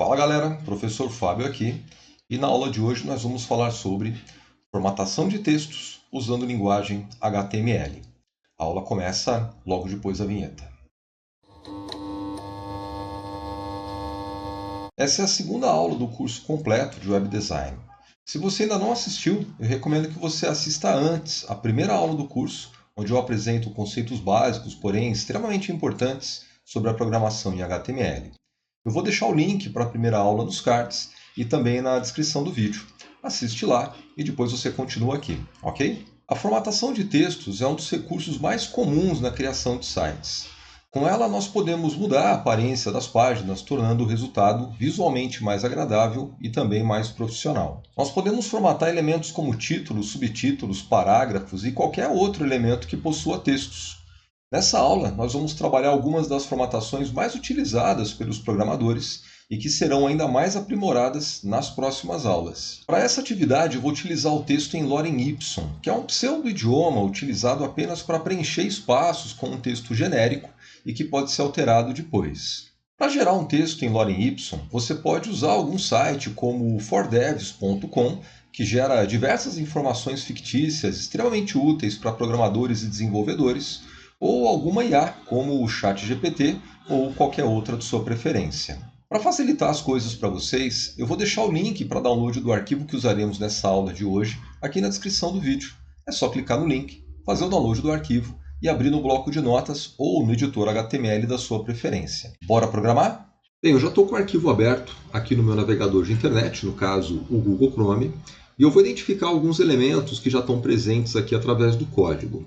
Fala galera, professor Fábio aqui, e na aula de hoje nós vamos falar sobre formatação de textos usando linguagem HTML. A aula começa logo depois da vinheta. Essa é a segunda aula do curso completo de Web Design. Se você ainda não assistiu, eu recomendo que você assista antes a primeira aula do curso, onde eu apresento conceitos básicos, porém extremamente importantes, sobre a programação em HTML. Eu vou deixar o link para a primeira aula nos cards e também na descrição do vídeo. Assiste lá e depois você continua aqui, ok? A formatação de textos é um dos recursos mais comuns na criação de sites. Com ela, nós podemos mudar a aparência das páginas, tornando o resultado visualmente mais agradável e também mais profissional. Nós podemos formatar elementos como títulos, subtítulos, parágrafos e qualquer outro elemento que possua textos. Nessa aula, nós vamos trabalhar algumas das formatações mais utilizadas pelos programadores e que serão ainda mais aprimoradas nas próximas aulas. Para essa atividade, eu vou utilizar o texto em Lorem Ipsum, que é um pseudo-idioma utilizado apenas para preencher espaços com um texto genérico e que pode ser alterado depois. Para gerar um texto em Lorem Ipsum, você pode usar algum site como o fordevs.com, que gera diversas informações fictícias extremamente úteis para programadores e desenvolvedores, ou alguma IA, como o ChatGPT ou qualquer outra de sua preferência. Para facilitar as coisas para vocês, eu vou deixar o link para download do arquivo que usaremos nessa aula de hoje aqui na descrição do vídeo. É só clicar no link, fazer o download do arquivo e abrir no bloco de notas ou no editor HTML da sua preferência. Bora programar? Bem, eu já estou com o arquivo aberto aqui no meu navegador de internet, no caso o Google Chrome, e eu vou identificar alguns elementos que já estão presentes aqui através do código.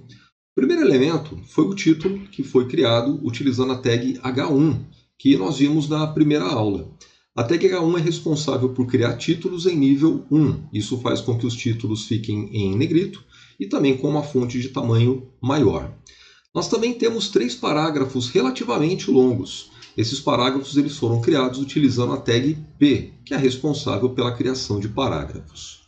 O primeiro elemento foi o título, que foi criado utilizando a tag H1, que nós vimos na primeira aula. A tag H1 é responsável por criar títulos em nível 1. Isso faz com que os títulos fiquem em negrito e também com uma fonte de tamanho maior. Nós também temos 3 parágrafos relativamente longos. Esses parágrafos eles foram criados utilizando a tag P, que é responsável pela criação de parágrafos.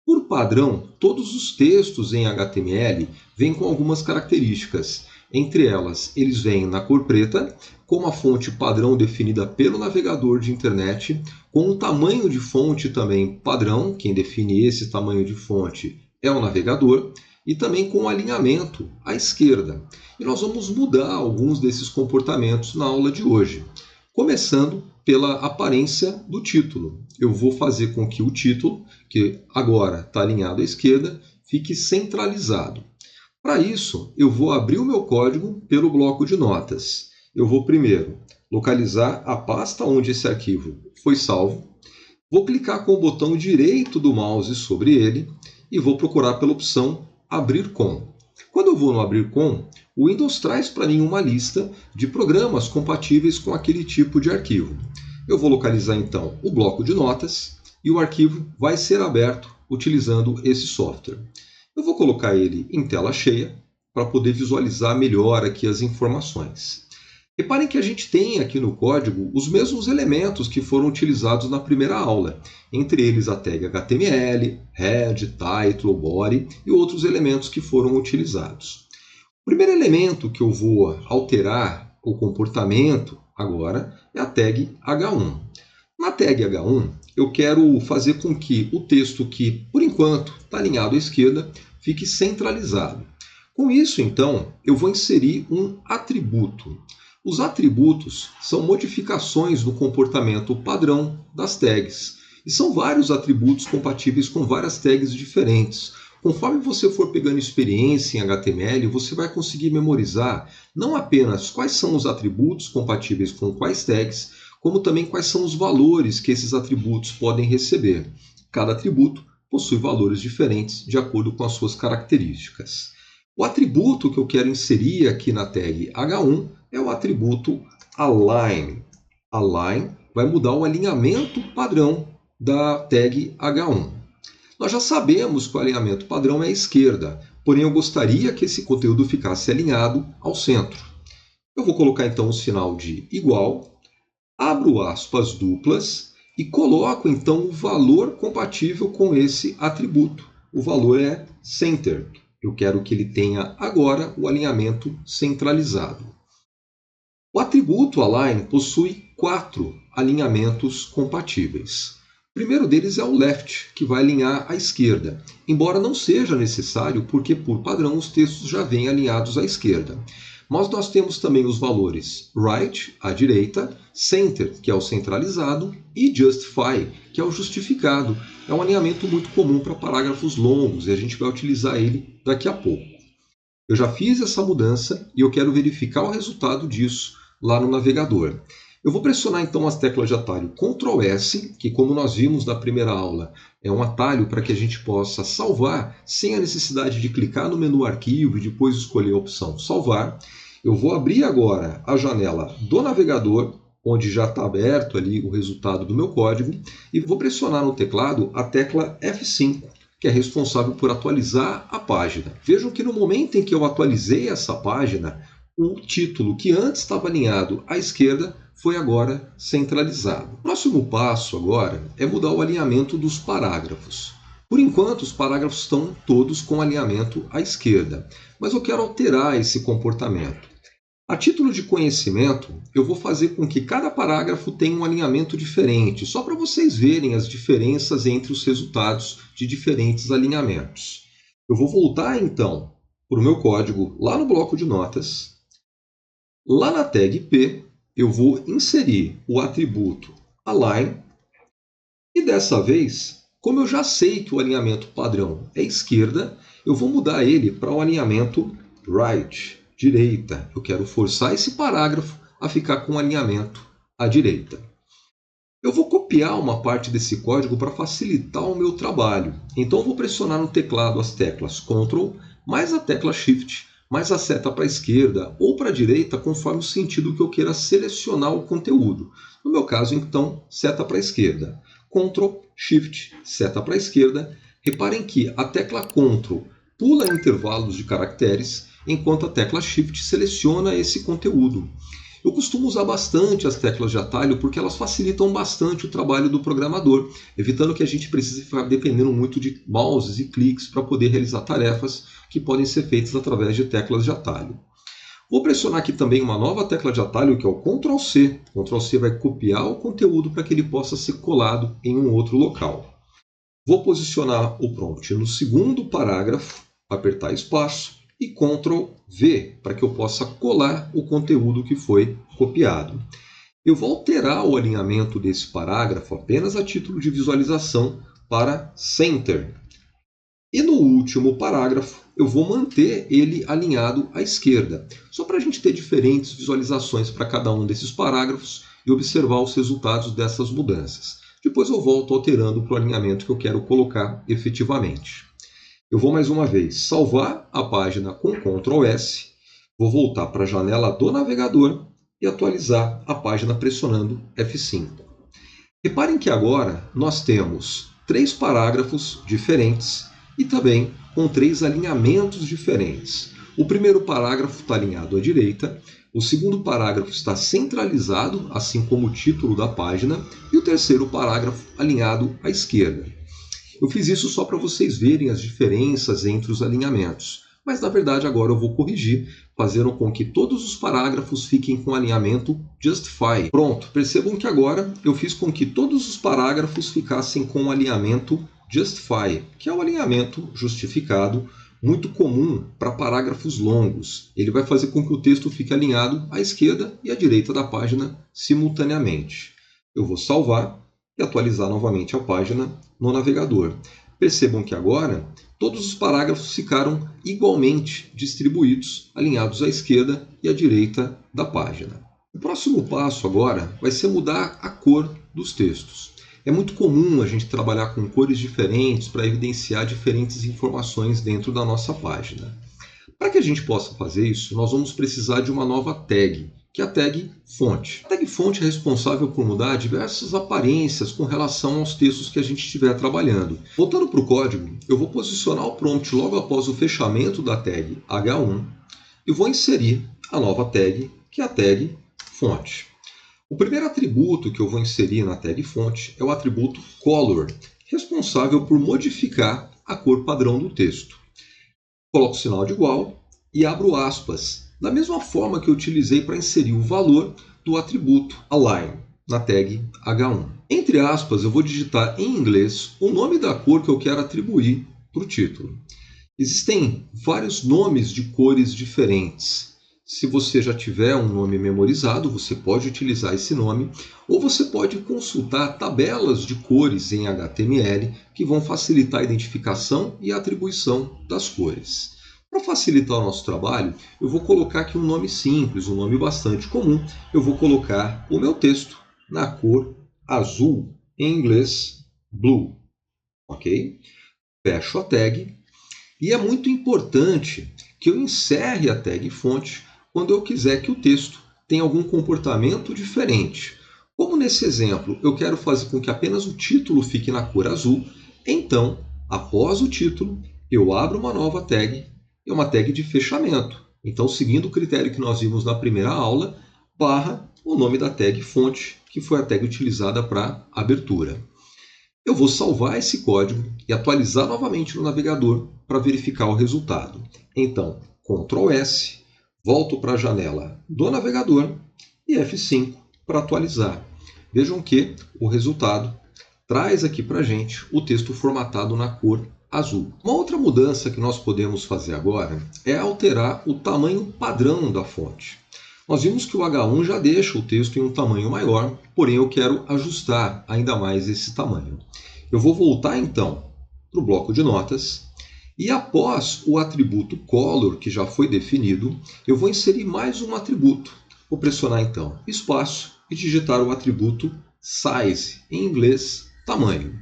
Por padrão, todos os textos em HTML vêm com algumas características. Entre elas, eles vêm na cor preta, com uma fonte padrão definida pelo navegador de internet, com um tamanho de fonte também padrão, quem define esse tamanho de fonte é o navegador, e também com alinhamento à esquerda. E nós vamos mudar alguns desses comportamentos na aula de hoje. Começando pela aparência do título. Eu vou fazer com que o título, que agora está alinhado à esquerda, fique centralizado. Para isso, eu vou abrir o meu código pelo bloco de notas. Eu vou primeiro localizar a pasta onde esse arquivo foi salvo. Vou clicar com o botão direito do mouse sobre ele e vou procurar pela opção Abrir com. Quando eu vou no Abrir com, o Windows traz para mim uma lista de programas compatíveis com aquele tipo de arquivo. Eu vou localizar então o bloco de notas e o arquivo vai ser aberto utilizando esse software. Eu vou colocar ele em tela cheia para poder visualizar melhor aqui as informações. Reparem que a gente tem aqui no código os mesmos elementos que foram utilizados na primeira aula, entre eles a tag HTML, head, title, body e outros elementos que foram utilizados. O primeiro elemento que eu vou alterar o comportamento agora é a tag H1. Na tag H1, eu quero fazer com que o texto que, por enquanto, está alinhado à esquerda, fique centralizado. Com isso, então, eu vou inserir um atributo. Os atributos são modificações do comportamento padrão das tags. E são vários atributos compatíveis com várias tags diferentes. Conforme você for pegando experiência em HTML, você vai conseguir memorizar não apenas quais são os atributos compatíveis com quais tags, como também quais são os valores que esses atributos podem receber. Cada atributo possui valores diferentes de acordo com as suas características. O atributo que eu quero inserir aqui na tag H1 é o atributo Align. Align vai mudar o alinhamento padrão da tag H1. Nós já sabemos que o alinhamento padrão é à esquerda, porém eu gostaria que esse conteúdo ficasse alinhado ao centro. Eu vou colocar então o sinal de igual, abro aspas duplas e coloco então o valor compatível com esse atributo. O valor é center. Eu quero que ele tenha agora o alinhamento centralizado. O atributo align possui 4 alinhamentos compatíveis. O primeiro deles é o left, que vai alinhar à esquerda, embora não seja necessário porque, por padrão, os textos já vêm alinhados à esquerda. Mas nós temos também os valores right, à direita, center, que é o centralizado, e justify, que é o justificado. É um alinhamento muito comum para parágrafos longos e a gente vai utilizar ele daqui a pouco. Eu já fiz essa mudança e eu quero verificar o resultado disso lá no navegador. Eu vou pressionar então as teclas de atalho Ctrl S, que como nós vimos na primeira aula, é um atalho para que a gente possa salvar sem a necessidade de clicar no menu arquivo e depois escolher a opção salvar. Eu vou abrir agora a janela do navegador, onde já está aberto ali o resultado do meu código, e vou pressionar no teclado a tecla F5, que é responsável por atualizar a página. Vejam que no momento em que eu atualizei essa página, o título que antes estava alinhado à esquerda foi agora centralizado. O próximo passo agora é mudar o alinhamento dos parágrafos. Por enquanto, os parágrafos estão todos com alinhamento à esquerda, mas eu quero alterar esse comportamento. A título de conhecimento, eu vou fazer com que cada parágrafo tenha um alinhamento diferente, só para vocês verem as diferenças entre os resultados de diferentes alinhamentos. Eu vou voltar então para o meu código lá no bloco de notas. Lá na tag P, eu vou inserir o atributo align e dessa vez, como eu já sei que o alinhamento padrão é esquerda, eu vou mudar ele para o alinhamento right, direita. Eu quero forçar esse parágrafo a ficar com o alinhamento à direita. Eu vou copiar uma parte desse código para facilitar o meu trabalho. Então eu vou pressionar no teclado as teclas Ctrl mais a tecla Shift mais a seta para a esquerda ou para a direita, conforme o sentido que eu queira selecionar o conteúdo. No meu caso, então, seta para a esquerda. Ctrl, Shift, seta para a esquerda. Reparem que a tecla Ctrl pula intervalos de caracteres, enquanto a tecla Shift seleciona esse conteúdo. Eu costumo usar bastante as teclas de atalho porque elas facilitam bastante o trabalho do programador, evitando que a gente precise ficar dependendo muito de mouses e cliques para poder realizar tarefas que podem ser feitas através de teclas de atalho. Vou pressionar aqui também uma nova tecla de atalho, que é o Ctrl C. Ctrl C vai copiar o conteúdo para que ele possa ser colado em um outro local. Vou posicionar o prompt no segundo parágrafo, apertar espaço, e Ctrl V, para que eu possa colar o conteúdo que foi copiado. Eu vou alterar o alinhamento desse parágrafo apenas a título de visualização para Center. E no último parágrafo, eu vou manter ele alinhado à esquerda, só para a gente ter diferentes visualizações para cada um desses parágrafos e observar os resultados dessas mudanças. Depois eu volto alterando para o alinhamento que eu quero colocar efetivamente. Eu vou mais uma vez salvar a página com Ctrl S, vou voltar para a janela do navegador e atualizar a página pressionando F5. Reparem que agora nós temos 3 parágrafos diferentes e também com 3 alinhamentos diferentes. O primeiro parágrafo está alinhado à direita, o segundo parágrafo está centralizado, assim como o título da página, e o terceiro parágrafo alinhado à esquerda. Eu fiz isso só para vocês verem as diferenças entre os alinhamentos, mas na verdade agora eu vou corrigir, fazendo com que todos os parágrafos fiquem com alinhamento Justify. Pronto, percebam que agora eu fiz com que todos os parágrafos ficassem com o alinhamento Justify, que é o alinhamento justificado, muito comum para parágrafos longos. Ele vai fazer com que o texto fique alinhado à esquerda e à direita da página simultaneamente. Eu vou salvar e atualizar novamente a página no navegador. Percebam que agora todos os parágrafos ficaram igualmente distribuídos, alinhados à esquerda e à direita da página. O próximo passo agora vai ser mudar a cor dos textos. É muito comum a gente trabalhar com cores diferentes para evidenciar diferentes informações dentro da nossa página. Para que a gente possa fazer isso, nós vamos precisar de uma nova tag, que é a tag fonte. A tag fonte é responsável por mudar diversas aparências com relação aos textos que a gente estiver trabalhando. Voltando para o código, eu vou posicionar o prompt logo após o fechamento da tag H1 e vou inserir a nova tag, que é a tag fonte. O primeiro atributo que eu vou inserir na tag fonte é o atributo color, responsável por modificar a cor padrão do texto. Coloco o sinal de igual e abro aspas, da mesma forma que eu utilizei para inserir o valor do atributo align. na tag H1. Entre aspas, eu vou digitar em inglês o nome da cor que eu quero atribuir para o título. Existem vários nomes de cores diferentes. Se você já tiver um nome memorizado, você pode utilizar esse nome, ou você pode consultar tabelas de cores em HTML que vão facilitar a identificação e a atribuição das cores. Para facilitar o nosso trabalho, eu vou colocar aqui um nome simples, um nome bastante comum. Eu vou colocar o meu texto na cor azul, em inglês blue. Ok? Fecho a tag. E é muito importante que eu encerre a tag fonte quando eu quiser que o texto tenha algum comportamento diferente. Como nesse exemplo eu quero fazer com que apenas o título fique na cor azul, então, após o título, eu abro uma nova tag, é uma tag de fechamento. Então, seguindo o critério que nós vimos na primeira aula, barra o nome da tag fonte, que foi a tag utilizada para abertura. Eu vou salvar esse código e atualizar novamente no navegador para verificar o resultado. Então, Ctrl S, volto para a janela do navegador e F5 para atualizar. Vejam que o resultado traz aqui para a gente o texto formatado na cor azul. Uma outra mudança que nós podemos fazer agora é alterar o tamanho padrão da fonte. Nós vimos que o H1 já deixa o texto em um tamanho maior, porém eu quero ajustar ainda mais esse tamanho. Eu vou voltar então para o bloco de notas e após o atributo color, que já foi definido, eu vou inserir mais um atributo. Vou pressionar então espaço e digitar o atributo size, em inglês tamanho.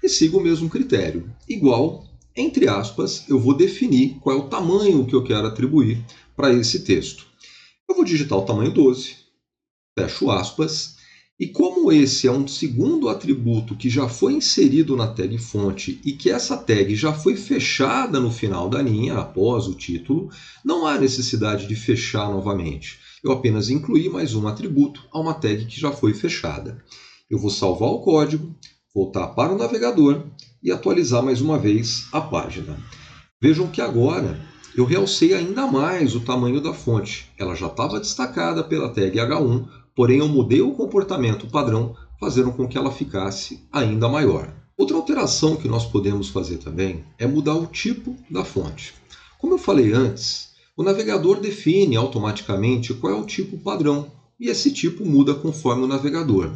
E sigo o mesmo critério, igual, entre aspas, eu vou definir qual é o tamanho que eu quero atribuir para esse texto. Eu vou digitar o tamanho 12, fecho aspas, e como esse é um segundo atributo que já foi inserido na tag fonte e que essa tag já foi fechada no final da linha, após o título, não há necessidade de fechar novamente. Eu apenas incluí mais um atributo a uma tag que já foi fechada. Eu vou salvar o código, voltar para o navegador e atualizar mais uma vez a página. Vejam que agora eu realcei ainda mais o tamanho da fonte. Ela já estava destacada pela tag H1, porém eu mudei o comportamento padrão, fazendo com que ela ficasse ainda maior. Outra alteração que nós podemos fazer também é mudar o tipo da fonte. Como eu falei antes, o navegador define automaticamente qual é o tipo padrão, e esse tipo muda conforme o navegador.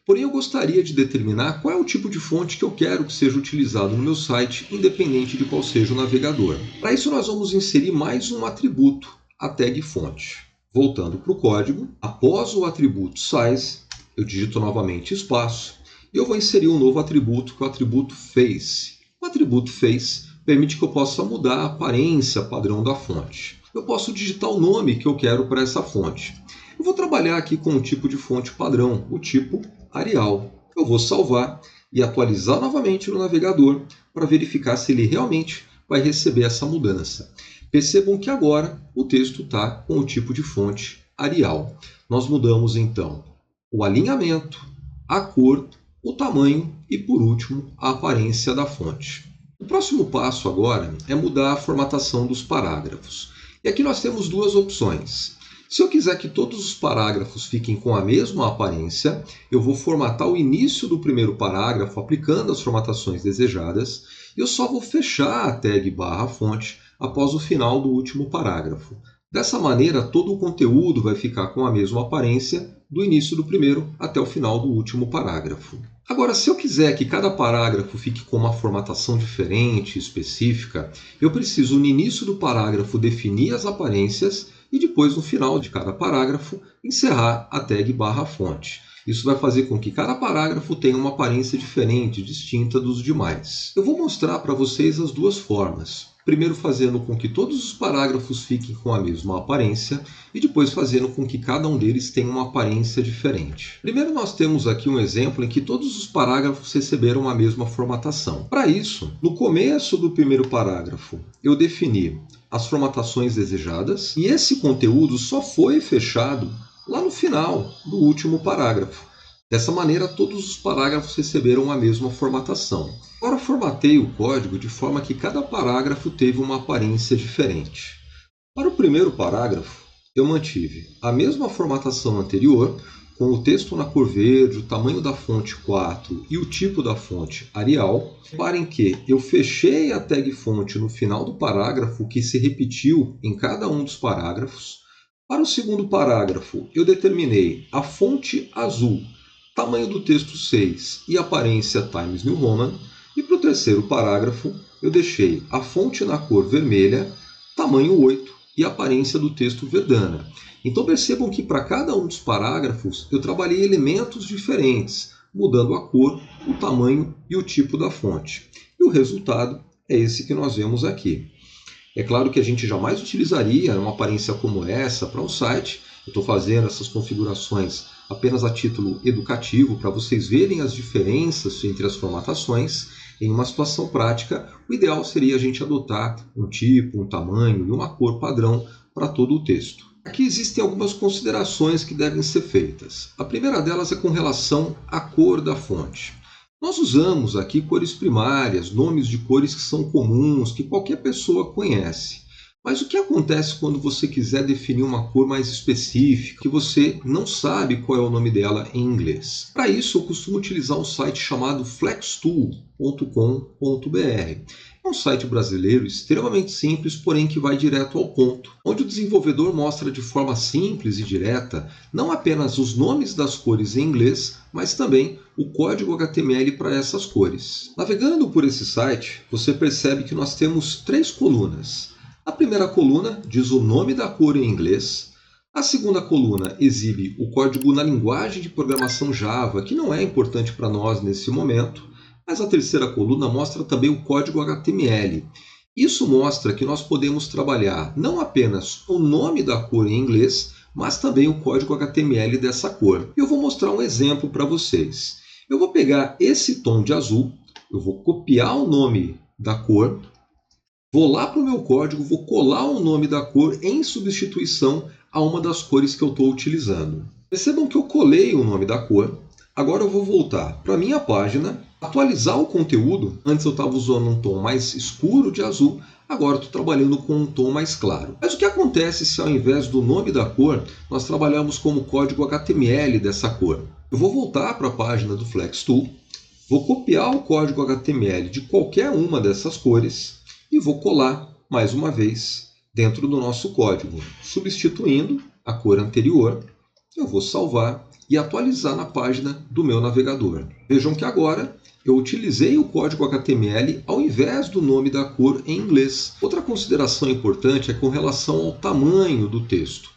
Porém, eu gostaria de determinar qual é o tipo de fonte que eu quero que seja utilizado no meu site, independente de qual seja o navegador. Para isso, nós vamos inserir mais um atributo, a tag fonte. Voltando para o código, após o atributo size, eu digito novamente espaço e eu vou inserir um novo atributo, que é o atributo face. O atributo face permite que eu possa mudar a aparência padrão da fonte. Eu posso digitar o nome que eu quero para essa fonte. Eu vou trabalhar aqui com um tipo de fonte padrão, o tipo Arial. Eu vou salvar e atualizar novamente no navegador para verificar se ele realmente vai receber essa mudança. Percebam que agora o texto está com o tipo de fonte Arial. Nós mudamos então o alinhamento, a cor, o tamanho e, por último, a aparência da fonte. O próximo passo agora é mudar a formatação dos parágrafos. E aqui nós temos duas opções. Se eu quiser que todos os parágrafos fiquem com a mesma aparência, eu vou formatar o início do primeiro parágrafo aplicando as formatações desejadas e eu só vou fechar a tag barra fonte após o final do último parágrafo. Dessa maneira, todo o conteúdo vai ficar com a mesma aparência do início do primeiro até o final do último parágrafo. Agora, se eu quiser que cada parágrafo fique com uma formatação diferente, específica, eu preciso no início do parágrafo definir as aparências e depois, no final de cada parágrafo, encerrar a tag barra fonte. Isso vai fazer com que cada parágrafo tenha uma aparência diferente, distinta dos demais. Eu vou mostrar para vocês as duas formas. Primeiro fazendo com que todos os parágrafos fiquem com a mesma aparência e depois fazendo com que cada um deles tenha uma aparência diferente. Primeiro nós temos aqui um exemplo em que todos os parágrafos receberam a mesma formatação. Para isso, no começo do primeiro parágrafo, eu defini as formatações desejadas e esse conteúdo só foi fechado lá no final do último parágrafo. Dessa maneira, todos os parágrafos receberam a mesma formatação. Agora formatei o código de forma que cada parágrafo teve uma aparência diferente. Para o primeiro parágrafo, eu mantive a mesma formatação anterior, com o texto na cor verde, o tamanho da fonte 4 e o tipo da fonte Arial. Reparem que eu fechei a tag fonte no final do parágrafo, que se repetiu em cada um dos parágrafos. Para o segundo parágrafo, eu determinei a fonte azul, tamanho do texto 6 e aparência Times New Roman. E para o terceiro parágrafo, eu deixei a fonte na cor vermelha, tamanho 8 e aparência do texto Verdana. Então percebam que para cada um dos parágrafos eu trabalhei elementos diferentes, mudando a cor, o tamanho e o tipo da fonte. E o resultado é esse que nós vemos aqui. É claro que a gente jamais utilizaria uma aparência como essa para um site. Eu estou fazendo essas configurações apenas a título educativo, para vocês verem as diferenças entre as formatações. Em uma situação prática, o ideal seria a gente adotar um tipo, um tamanho e uma cor padrão para todo o texto. Aqui existem algumas considerações que devem ser feitas. A primeira delas é com relação à cor da fonte. Nós usamos aqui cores primárias, nomes de cores que são comuns, que qualquer pessoa conhece. Mas o que acontece quando você quiser definir uma cor mais específica, que você não sabe qual é o nome dela em inglês? Para isso, eu costumo utilizar um site chamado flextool.com.br. É um site brasileiro extremamente simples, porém que vai direto ao ponto, onde o desenvolvedor mostra de forma simples e direta não apenas os nomes das cores em inglês, mas também o código HTML para essas cores. Navegando por esse site, você percebe que nós temos 3 colunas. A primeira coluna diz o nome da cor em inglês. A segunda coluna exibe o código na linguagem de programação Java, que não é importante para nós nesse momento. Mas a terceira coluna mostra também o código HTML. Isso mostra que nós podemos trabalhar não apenas o nome da cor em inglês, mas também o código HTML dessa cor. Eu vou mostrar um exemplo para vocês. Eu vou pegar esse tom de azul, eu vou copiar o nome da cor, vou lá para o meu código, vou colar o nome da cor em substituição a uma das cores que eu estou utilizando. Percebam que eu colei o nome da cor. Agora eu vou voltar para a minha página, atualizar o conteúdo. Antes eu estava usando um tom mais escuro de azul, agora estou trabalhando com um tom mais claro. Mas o que acontece se ao invés do nome da cor, nós trabalhamos com o código HTML dessa cor? Eu vou voltar para a página do FlexTool, vou copiar o código HTML de qualquer uma dessas cores e vou colar mais uma vez dentro do nosso código, substituindo a cor anterior. Eu vou salvar e atualizar na página do meu navegador. Vejam que agora eu utilizei o código HTML ao invés do nome da cor em inglês. Outra consideração importante é com relação ao tamanho do texto.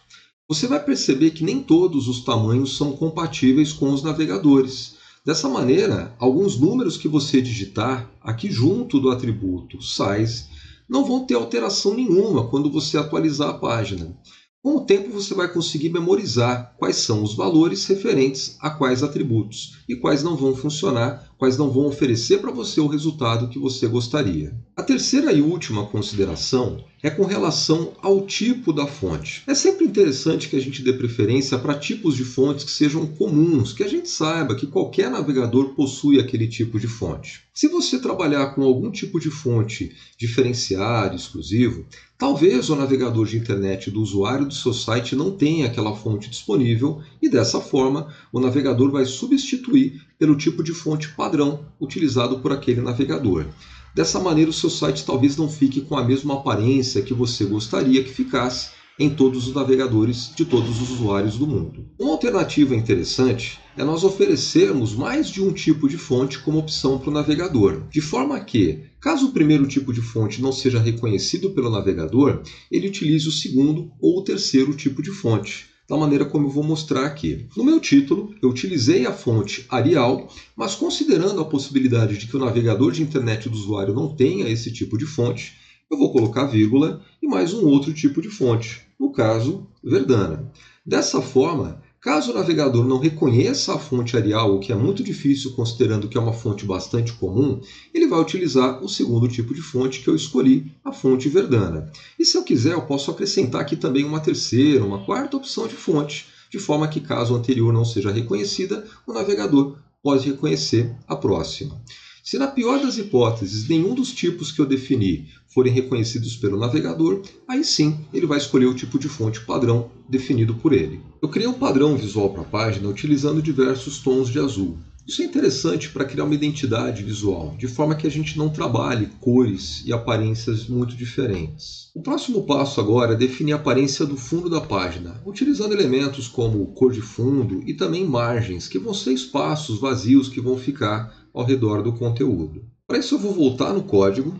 Você vai perceber que nem todos os tamanhos são compatíveis com os navegadores. Dessa maneira, alguns números que você digitar aqui junto do atributo size não vão ter alteração nenhuma quando você atualizar a página. Com o tempo, você vai conseguir memorizar quais são os valores referentes a quais atributos e quais não vão funcionar, quais não vão oferecer para você o resultado que você gostaria. A terceira e última consideração é com relação ao tipo da fonte. É sempre interessante que a gente dê preferência para tipos de fontes que sejam comuns, que a gente saiba que qualquer navegador possui aquele tipo de fonte. Se você trabalhar com algum tipo de fonte diferenciado, exclusivo, talvez o navegador de internet do usuário do seu site não tenha aquela fonte disponível e dessa forma o navegador vai substituir pelo tipo de fonte padrão utilizado por aquele navegador. Dessa maneira o seu site talvez não fique com a mesma aparência que você gostaria que ficasse em todos os navegadores de todos os usuários do mundo. Uma alternativa interessante é nós oferecermos mais de um tipo de fonte como opção para o navegador, de forma que, caso o primeiro tipo de fonte não seja reconhecido pelo navegador, ele utilize o segundo ou o terceiro tipo de fonte, da maneira como eu vou mostrar aqui. No meu título, eu utilizei a fonte Arial, mas considerando a possibilidade de que o navegador de internet do usuário não tenha esse tipo de fonte, eu vou colocar vírgula e mais um outro tipo de fonte, no caso, Verdana. Dessa forma, caso o navegador não reconheça a fonte Arial, o que é muito difícil considerando que é uma fonte bastante comum, ele vai utilizar o segundo tipo de fonte que eu escolhi, a fonte Verdana. E se eu quiser, eu posso acrescentar aqui também uma terceira, uma quarta opção de fonte, de forma que caso a anterior não seja reconhecida, o navegador pode reconhecer a próxima. Se na pior das hipóteses nenhum dos tipos que eu defini forem reconhecidos pelo navegador, aí sim ele vai escolher o tipo de fonte padrão definido por ele. Eu criei um padrão visual para a página utilizando diversos tons de azul. Isso é interessante para criar uma identidade visual, de forma que a gente não trabalhe cores e aparências muito diferentes. O próximo passo agora é definir a aparência do fundo da página, utilizando elementos como cor de fundo e também margens, que vão ser espaços vazios que vão ficar ao redor do conteúdo. Para isso eu vou voltar no código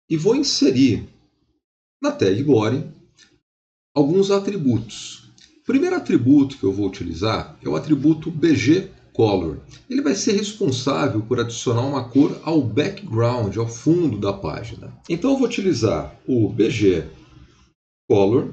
e vou inserir na tag body alguns atributos. O primeiro atributo que eu vou utilizar é o atributo bgColor. Ele vai ser responsável por adicionar uma cor ao background, ao fundo da página. Então eu vou utilizar o bgColor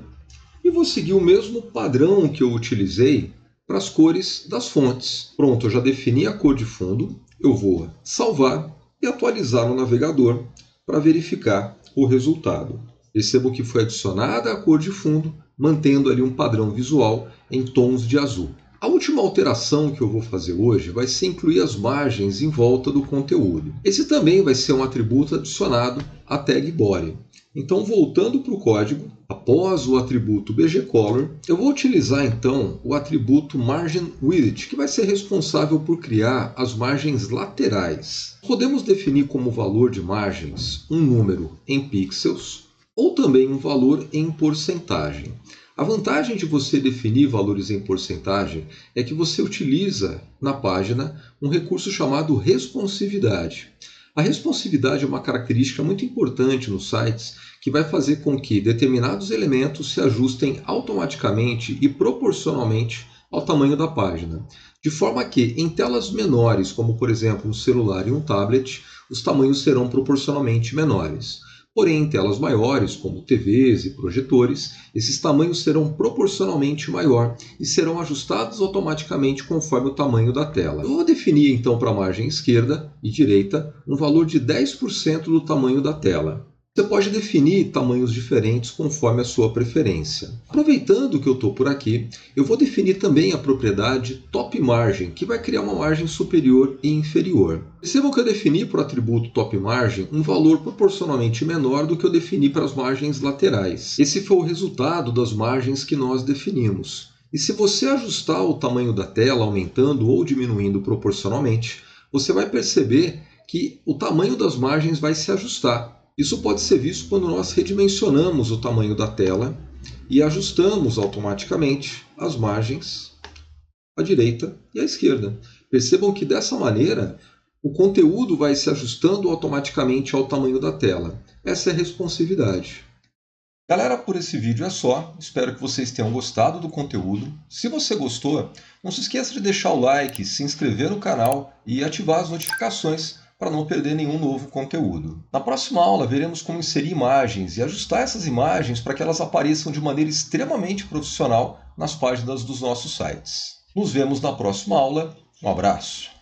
e vou seguir o mesmo padrão que eu utilizei para as cores das fontes. Pronto, eu já defini a cor de fundo. Eu vou salvar e atualizar no navegador para verificar o resultado. Percebo que foi adicionada a cor de fundo, mantendo ali um padrão visual em tons de azul. A última alteração que eu vou fazer hoje vai ser incluir as margens em volta do conteúdo. Esse também vai ser um atributo adicionado à tag body. Então, voltando para o código, após o atributo bgColor, eu vou utilizar então o atributo marginWidth, que vai ser responsável por criar as margens laterais. Podemos definir como valor de margens um número em pixels, ou também um valor em porcentagem. A vantagem de você definir valores em porcentagem é que você utiliza na página um recurso chamado responsividade. A responsividade é uma característica muito importante nos sites que vai fazer com que determinados elementos se ajustem automaticamente e proporcionalmente ao tamanho da página. De forma que, em telas menores, como por exemplo um celular e um tablet, os tamanhos serão proporcionalmente menores. Porém, em telas maiores, como TVs e projetores, esses tamanhos serão proporcionalmente maior e serão ajustados automaticamente conforme o tamanho da tela. Eu vou definir então para a margem esquerda e direita um valor de 10% do tamanho da tela. Você pode definir tamanhos diferentes conforme a sua preferência. Aproveitando que eu estou por aqui, eu vou definir também a propriedade top margin, que vai criar uma margem superior e inferior. Percebam que eu defini para o atributo top margin um valor proporcionalmente menor do que eu defini para as margens laterais. Esse foi o resultado das margens que nós definimos. E se você ajustar o tamanho da tela, aumentando ou diminuindo proporcionalmente, você vai perceber que o tamanho das margens vai se ajustar. Isso pode ser visto quando nós redimensionamos o tamanho da tela e ajustamos automaticamente as margens à direita e à esquerda. Percebam que dessa maneira o conteúdo vai se ajustando automaticamente ao tamanho da tela. Essa é a responsividade. Galera, por esse vídeo é só. Espero que vocês tenham gostado do conteúdo. Se você gostou, não se esqueça de deixar o like, se inscrever no canal e ativar as notificações para não perder nenhum novo conteúdo. Na próxima aula, veremos como inserir imagens e ajustar essas imagens para que elas apareçam de maneira extremamente profissional nas páginas dos nossos sites. Nos vemos na próxima aula. Um abraço!